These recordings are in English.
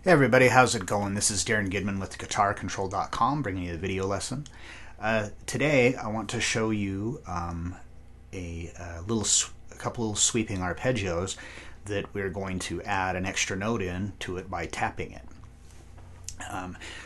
Hey everybody, how's it going? This is Darrin Goodman with GuitarControl.com, bringing you a video lesson. Today I want to show you a couple little sweeping arpeggios that we're going to add an extra note in to it by tapping it.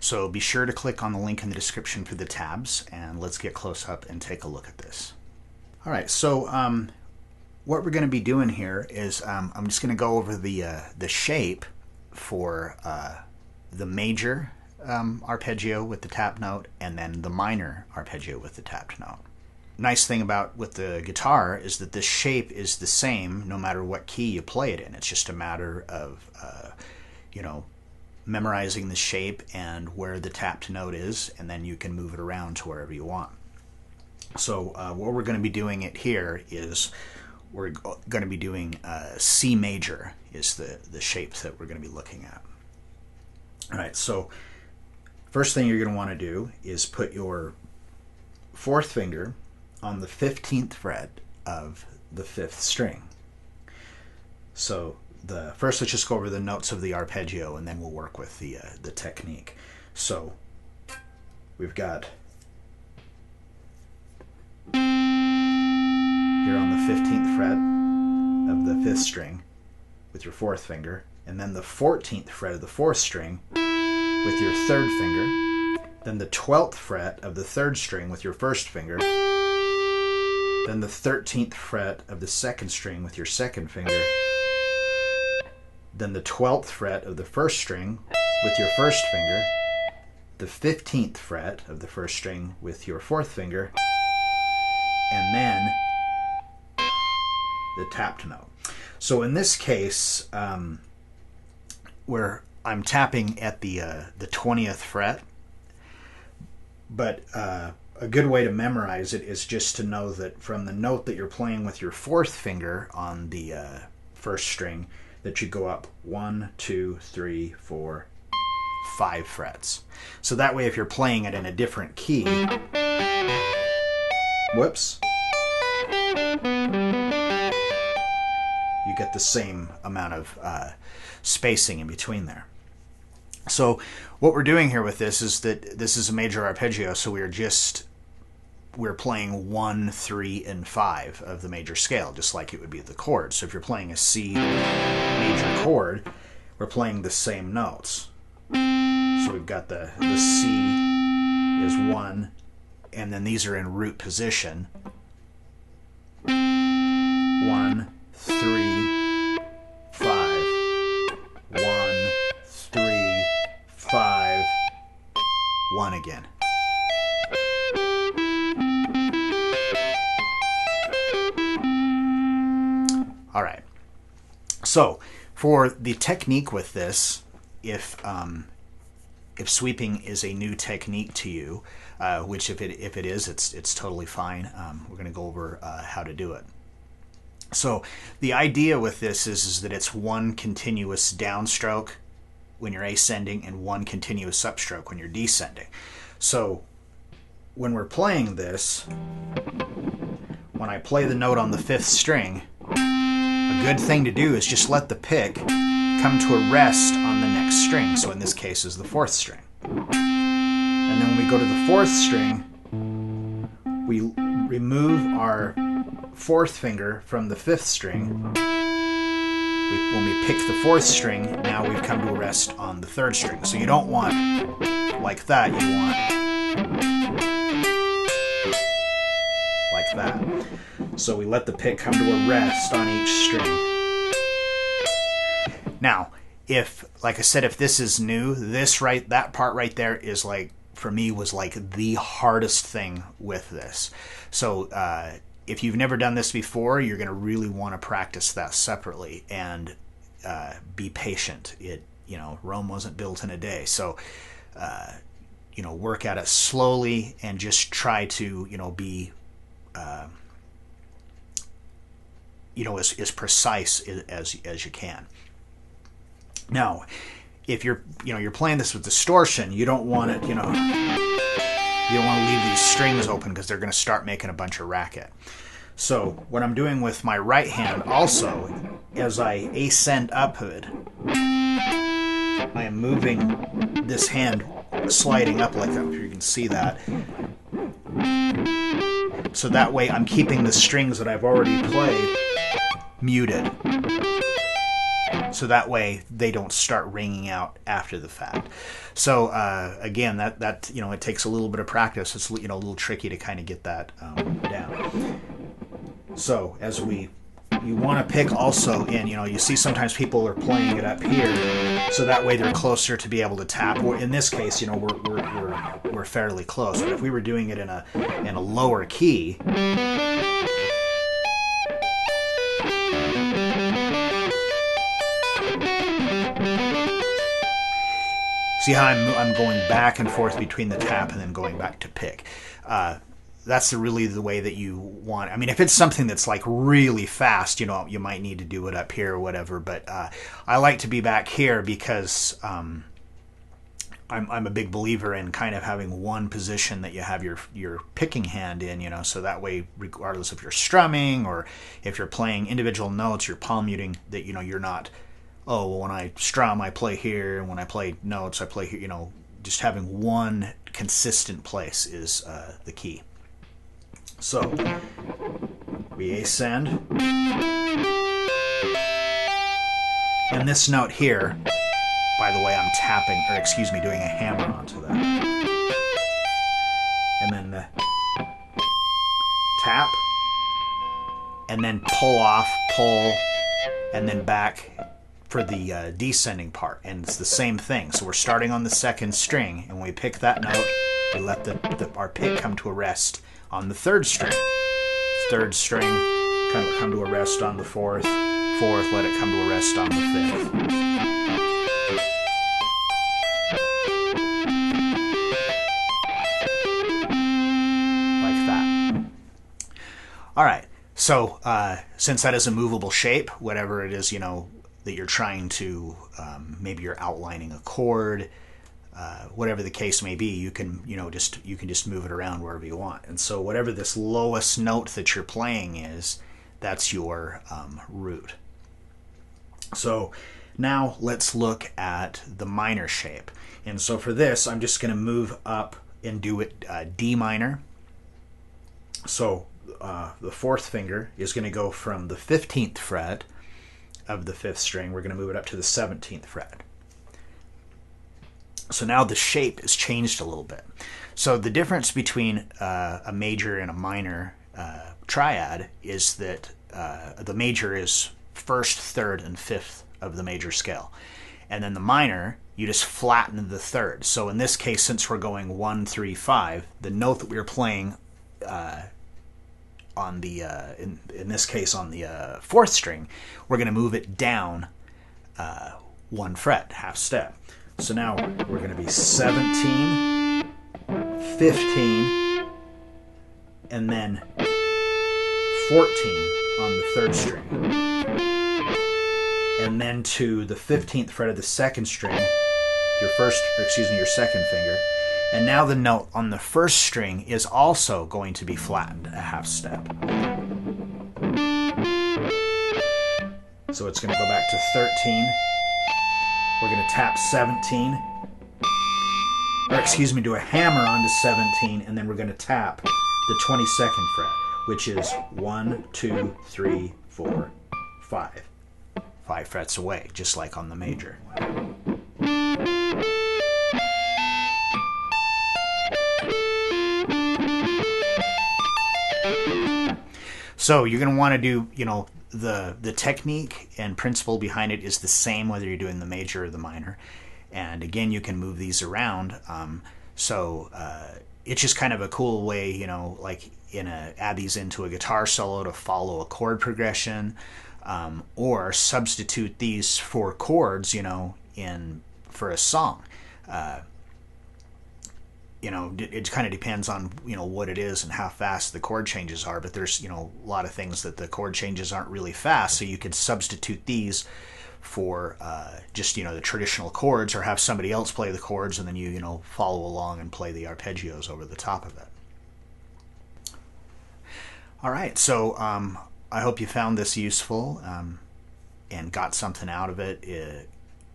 So be sure to click on the link in the description for the tabs, and let's get close up and take a look at this. Alright, so what we're going to be doing here is I'm just going to go over the shape for the major arpeggio with the tap note and then the minor arpeggio with the tapped note. Nice thing about with the guitar is that this shape is the same no matter what key you play it in. It's just a matter of memorizing the shape and where the tapped note is, and then you can move it around to wherever you want. So what we're going to be doing it here is we're going to be doing C major is the shape that we're going to be looking at. Alright, so first thing you're going to want to do is put your fourth finger on the 15th fret of the 5th string. So first let's just go over the notes of the arpeggio and then we'll work with the technique. So we've got here on the 15th fret of the 5th string with your 4th finger, and then the 14th fret of the 4th string with your 3rd finger, then the 12th fret of the 3rd string with your 1st finger, then the 13th fret of the 2nd string with your 2nd finger, then the 12th fret of the 1st string with your 1st finger, the 15th fret of the 1st string with your 4th finger, and then the tapped note. So in this case, where I'm tapping at the 20th fret, but a good way to memorize it is just to know that from the note that you're playing with your 4th finger on the 1st string, that you go up 1, 2, 3, 4, 5 frets. So that way if you're playing it in a different key, whoops, you get the same amount of spacing in between there. So what we're doing here with this is that this is a major arpeggio, so we're playing 1, 3, and 5 of the major scale, just like it would be the chords. So if you're playing a C major chord, we're playing the same notes. So we've got the C is 1, and then these are in root position. 1, 3, 5. 1, 3, 5. 1 again. All right. So for the technique with this, if sweeping is a new technique to you, which if it is, it's totally fine. We're going to go over how to do it. So the idea with this is that it's one continuous downstroke when you're ascending and one continuous upstroke when you're descending. So when we're playing this, when I play the note on the 5th string, a good thing to do is just let the pick come to a rest on the next string. So in this case is the 4th string. And then when we go to the 4th string, we remove our 4th finger from the 5th string. When we pick the 4th string, now we've come to a rest on the 3rd string. So you don't want like that, you want like that. So we let the pick come to a rest on each string. Now, if, like I said, if this is new, that part right there is like, for me, was like the hardest thing with this. So if you've never done this before, you're going to really want to practice that separately and be patient. Rome wasn't built in a day. So, work at it slowly and just try to, be, as precise as you can. Now, if you're playing this with distortion, you don't want it, you don't want to leave these strings open because they're going to start making a bunch of racket. So what I'm doing with my right hand also, as I ascend upward, I am moving this hand, sliding up like that. If you can see that. So that way I'm keeping the strings that I've already played muted. So that way they don't start ringing out after the fact. So again, that you know, it takes a little bit of practice. It's, you know, a little tricky to kind of get that down. So as you want to pick also in, you know, you see sometimes people are playing it up here, so that way they're closer to be able to tap. Or in this case, you know, we're fairly close. But if we were doing it in a lower key, see how I'm going back and forth between the tap and then going back to pick. That's really the way that you want. I mean, if it's something that's like really fast, you know, you might need to do it up here or whatever. But I like to be back here because I'm a big believer in kind of having one position that you have your picking hand in, you know, so that way, regardless if you're strumming or if you're playing individual notes, you're palm muting, that, you know, you're not, oh, well, when I strum, I play here, and when I play notes, I play here. You know, just having one consistent place is the key. So we ascend, and this note here, by the way, I'm tapping, or excuse me, doing a hammer onto that, and then the tap, and then pull off, pull, and then back for the descending part. And it's the same thing. So we're starting on the second string, and when we pick that note, we let our pick come to a rest on the third string. Third string, come to a rest on the fourth. Fourth, let it come to a rest on the fifth. Like that. All right. So since that is a movable shape, whatever it is, you know, that you're trying to, maybe you're outlining a chord, whatever the case may be, you can just move it around wherever you want. And so whatever this lowest note that you're playing is, that's your root. So now let's look at the minor shape. And so for this, I'm just going to move up and do it D minor. So the fourth finger is going to go from the 15th fret of the 5th string. We're going to move it up to the 17th fret. So now the shape is changed a little bit. So the difference between a major and a minor triad is that the major is 1st, 3rd, and 5th of the major scale. And then the minor, you just flatten the 3rd. So in this case, since we're going 1, 3, 5, the note that we were playing on the in this case on the 4th string, we're going to move it down 1 fret, half step. So now we're going to be 17, 15, and then 14 on the 3rd string. And then to the 15th fret of the 2nd string, your 2nd finger. And now the note on the 1st string is also going to be flattened a half step. So it's going to go back to 13. We're going to tap 17, do a hammer onto 17, and then we're going to tap the 22nd fret, which is 1, 2, 3, 4, 5. 5 frets away, just like on the major. So you're going to want to do, you know, the technique and principle behind it is the same whether you're doing the major or the minor. And again, you can move these around. It's just kind of a cool way, you know, like add these into a guitar solo to follow a chord progression, or substitute these for chords, you know, for a song. You know, it kind of depends on, you know, what it is and how fast the chord changes are, but there's, you know, a lot of things that the chord changes aren't really fast, so you could substitute these for just, you know, the traditional chords, or have somebody else play the chords and then you know, follow along and play the arpeggios over the top of it. All right, so I hope you found this useful and got something out of it.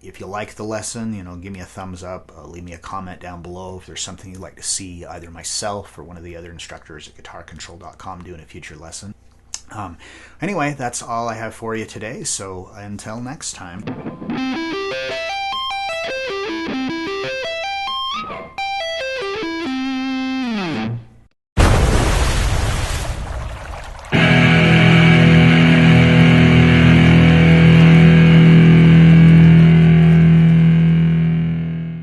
if you like the lesson, give me a thumbs up, leave me a comment down below if there's something you'd like to see either myself or one of the other instructors at guitarcontrol.com do in a future lesson. Anyway, that's all I have for you today, so until next time.